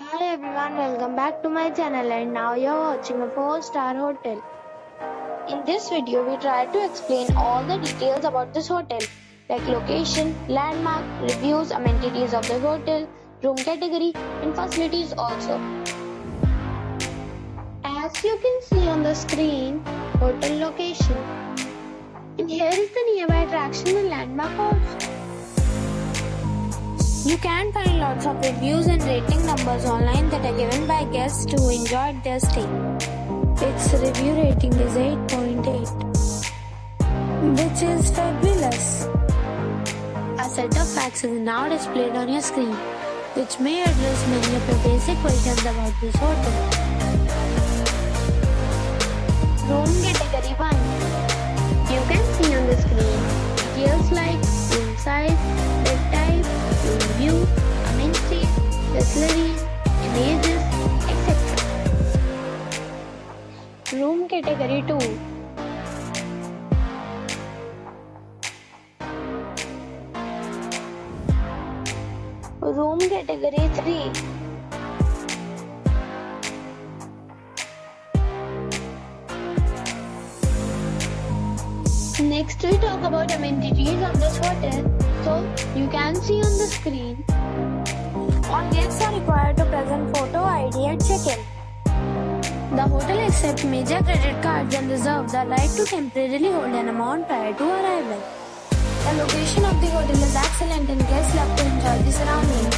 Hi everyone, welcome back to my channel and now you're watching a 4-star hotel. In this video, we try to explain all the details about this hotel like location, landmark, reviews, amenities of the hotel, room category and facilities also. As you can see on the screen, hotel location. And here is the nearby attraction and landmark also. You can find lots of reviews and rating numbers online that are given by guests who enjoyed their stay. Its review rating is 8.8, which is fabulous. A set of facts is now displayed on your screen, which may address many of your basic questions about this hotel. Room category 1. You can see on the screen details like room size, bed type, room view, amenities, facilities, images, etc. Room category 2. Room category 3. Next we talk about amenities of this hotel. So you can see on the screen. All guests are required to present photo ID at check-in. The hotel accepts major credit cards and reserves the right to temporarily hold an amount prior to arrival. The location of the hotel is excellent and guests love to enjoy the surroundings.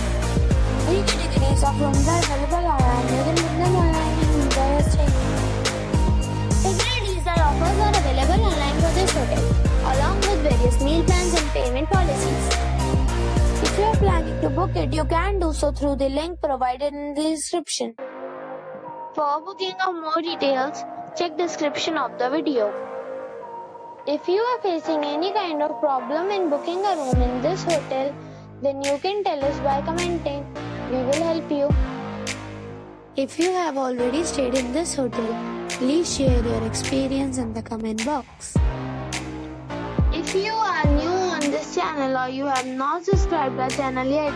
3 categories of rooms are available online. You can book them online and enjoy your stay. Facilities and offers are available online for this hotel, along with various meal plans and payment policies. If you are planning to book it, you can do so through the link provided in the description. For booking or more details, check description of the video. If you are facing any kind of problem in booking a room in this hotel, then you can tell us by commenting. We will help you. If you have already stayed in this hotel, please share your experience in the comment box. If you are new on this channel or you have not subscribed our channel yet,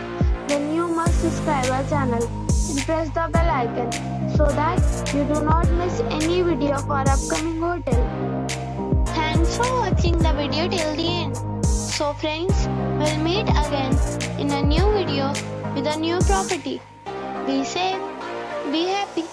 then you must subscribe our channel and press the bell icon so that you do not miss any video of our upcoming hotel. Thanks for watching the video till the end. So friends, we'll meet again in a new video with a new property. Be safe, be happy.